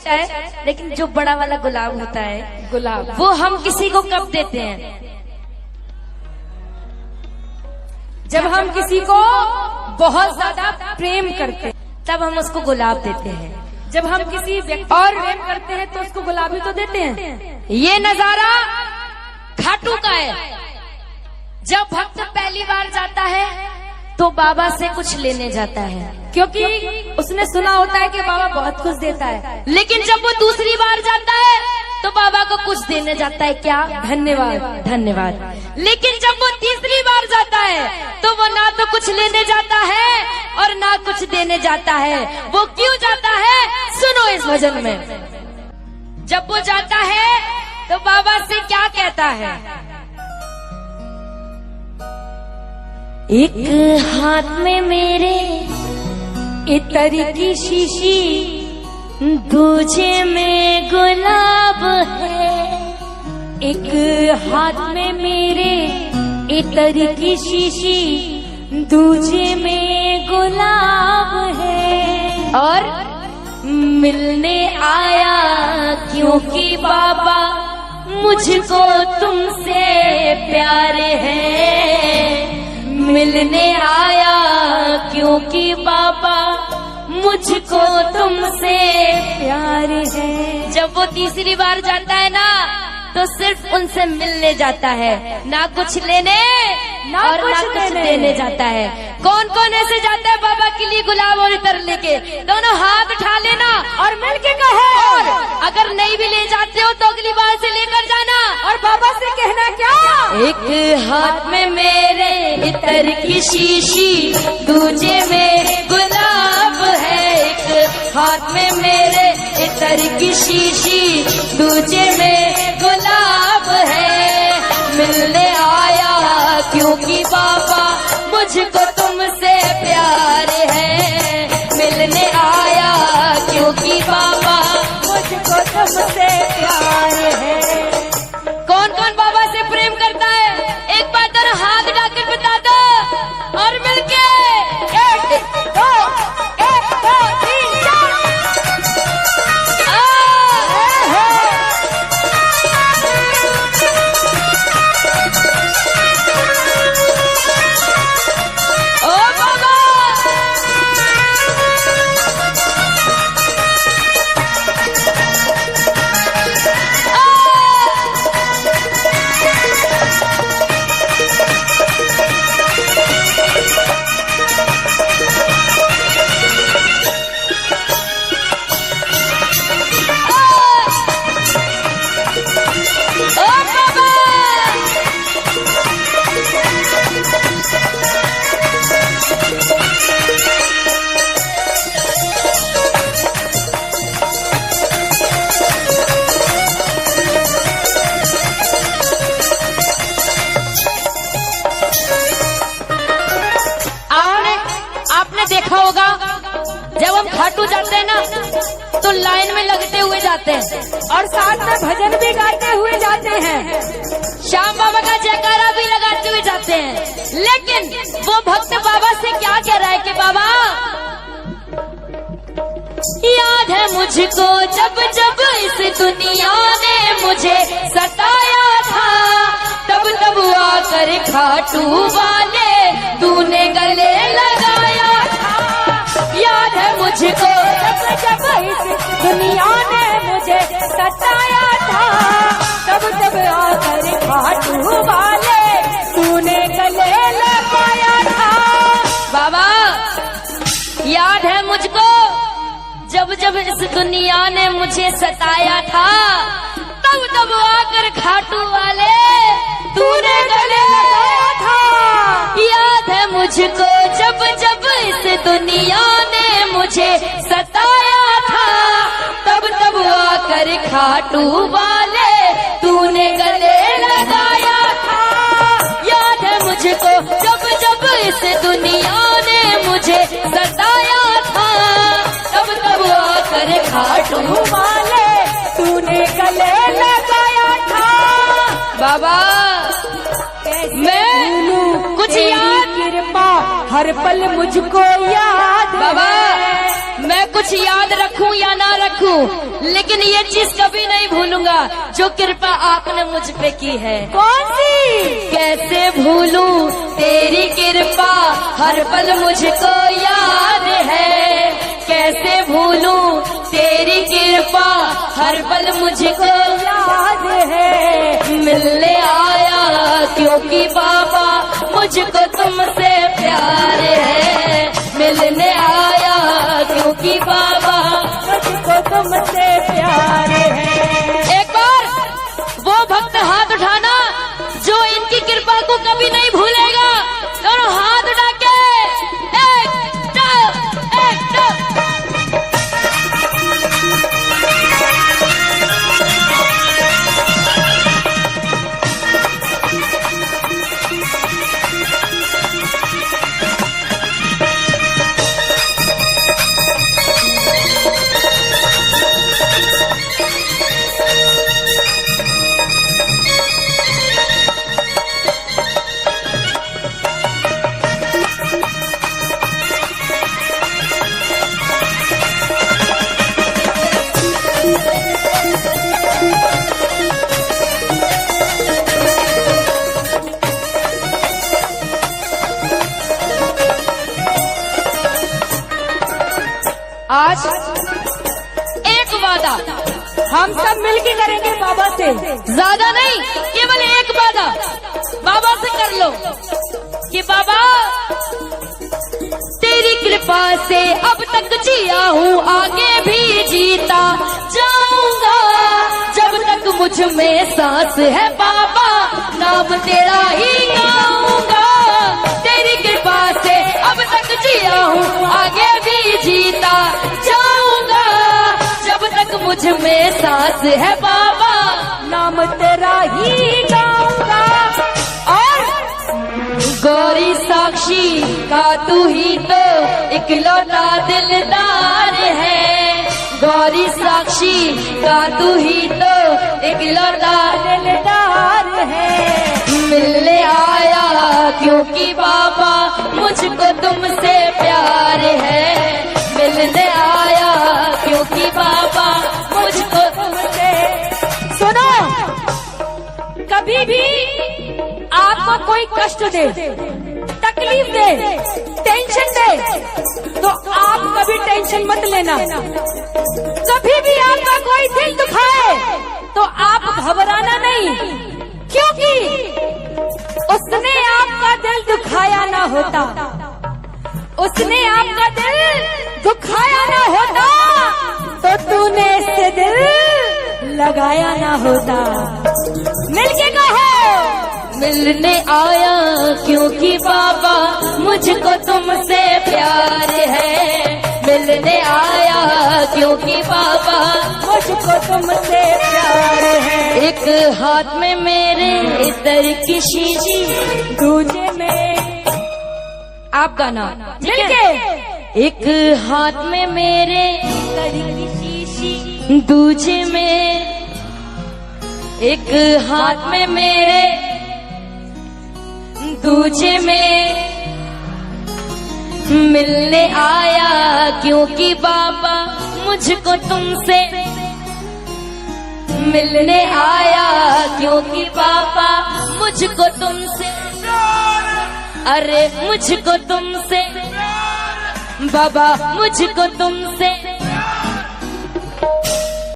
छोटा है, लेकिन जो बड़ा वाला गुलाब होता है, गुलाब, वो हम किसी को कब देते हैं? जब हम किसी को बहुत ज्यादा प्रेम करते हैं तब हम उसको गुलाब देते हैं। जब हम किसी व्यक्ति और प्रेम करते हैं तो उसको गुलाब ही तो देते हैं। ये नजारा खाटू का है। जब भक्त पहली बार जाता है तो बाबा से कुछ लेने जाता है, क्योंकि उसने सुना होता है कि बाबा बहुत कुछ देता है। लेकिन जब वो दूसरी बार जाता है तो बाबा को कुछ देने जाता है, क्या? धन्यवाद, धन्यवाद। लेकिन जब वो तीसरी बार जाता है तो वो ना तो कुछ लेने जाता है और ना कुछ देने जाता है। वो क्यों जाता है, सुनो इस भजन में। जब वो जाता है तो बाबा से क्या कहता है? एक हाथ में मेरे इत्र की शीशी, दूजे में गुलाब है। एक हाथ में मेरे इत्र की शीशी, दूजे में गुलाब है। और मिलने आया क्योंकि बाबा मुझको तुमसे प्यार है। मिलने आया क्योंकि बाबा मुझको तुमसे प्यार है। जब वो तीसरी बार जाता है ना तो सिर्फ उनसे मिलने जाता है, ना कुछ लेने और ना कुछ देने जाता है। कौन कौन ऐसे जाता है बाबा के लिए गुलाब और इत्र लेके? दोनों हाथ उठा लेना और मिलके कहे। और अगर नहीं भी ले जाते हो तो अगली बार से लेकर जाना और बाबा से कहना क्या? एक हाथ में मेरे इत्र की शीशी, दूजे में गुलाब है। एक हाथ में मेरे इत्र की शीशी, दूजे में गुलाब है। मिलने आया क्योंकि बाबा मुझको तुमसे प्यार है। मिलने आया क्योंकि बाबा मुझको तुमसे प्यार है। कौन कौन बाबा से प्रेम करता है? एक बार तेरा हाथ डाकर बता दो और मिलके 1 2 3 4। ओ बाबा, देखा होगा जब हम खाटू जाते हैं ना तो लाइन में लगते हुए जाते हैं और साथ में भजन भी गाते हुए जाते हैं। श्याम बाबा का जयकारा भी लगाते हुए जाते हैं। लेकिन वो भक्त बाबा से क्या कह रहा है कि बाबा, याद है मुझको जब जब इस दुनिया ने मुझे सताया था, तब तब आकर खाटू वाले तूने गले लगाया था। याद है मुझको जब जब इस दुनिया ने मुझे सताया था, तब तब आकर खाटू वाले तूने गले लगाया था। बाबा, याद है मुझको जब जब इस दुनिया ने मुझे सताया था, तब तब आकर खाटू वाले तूने गले लगाया था। याद है मुझको जब जब इस दुनिया ने मुझे सताया था, तब तब आकर खाटू वाले तूने गले लगाया था। याद है मुझको जब जब इस दुनिया ने मुझे सताया था, तब तब आकर खाटू वाले तूने गले लगाया था। बाबा, मैं कुछ याद, कृपा हर पल मुझको याद बाबा, है। मैं कुछ याद रखूं या ना रखूं, लेकिन ये चीज कभी नहीं भूलूंगा जो कृपा आपने मुझ पे की है। कौन सी? कैसे भूलूं तेरी कृपा, हर पल मुझको याद है। कैसे भूलूं तेरी कृपा, हर पल मुझको याद है। मिलने आया क्योंकि बाबा मुझको तुमसे प्यार है। मिलने आया क्योंकि बाबा मुझको तुमसे प्यार है। एक बार वो भक्त हाथ उठाना जो इनकी कृपा को कभी नहीं भूलेगा। दोनों हाथ उठा के एक दो। आज एक वादा हम सब मिलके करेंगे बाबा से। ज्यादा नहीं, केवल एक वादा बाबा से कर लो कि बाबा तेरी कृपा से अब तक जिया हूँ, आगे भी जीता जाऊंगा। जब तक मुझ में सांस है बाबा, नाम तेरा ही गाऊंगा। तेरी कृपा से अब तक जिया हूँ, आगे भी जीता जाऊंगा। जब तक मुझ में सांस है बाबा, नाम तेरा ही गाऊंगा। और गौरी साक्षी का तू ही तो इकलौता दिलदार है। गौरी साक्षी का तू ही तो इकलौता दिलदार है। मिलने आया क्योंकि बाबा मुझको तुमसे प्यार है। मिलने आया क्योंकि बाबा मुझको तुमसे। सुनो, कभी भी आपको कोई कष्ट दे, तकलीफ दे, टेंशन दे, तो आप कभी टेंशन मत लेना। कभी भी आपका कोई दिल दुखाए तो आप घबराना नहीं, क्योंकि उसने आपका दिल दुखाया ना होता, उसने आपका दिल दुखाया ना होता तो तूने इससे दिल लगाया ना होता। मिलके कहो, मिलने आया क्योंकि बाबा मुझको तुमसे प्यार है। मिलने आया क्योंकि बाबा मुझको तुमसे प्यार है। एक हाथ में मेरे इधर की शीशी, दूजे में आप गाना मिलके। एक हाथ में मेरे दूजे में, एक हाथ में मेरे दूजे में मिलने आया क्योंकि बाबा मुझको तुमसे। मिलने आया क्योंकि बाबा मुझको तुमसे। अरे मुझको तुमसे बाबा, मुझको तुमसे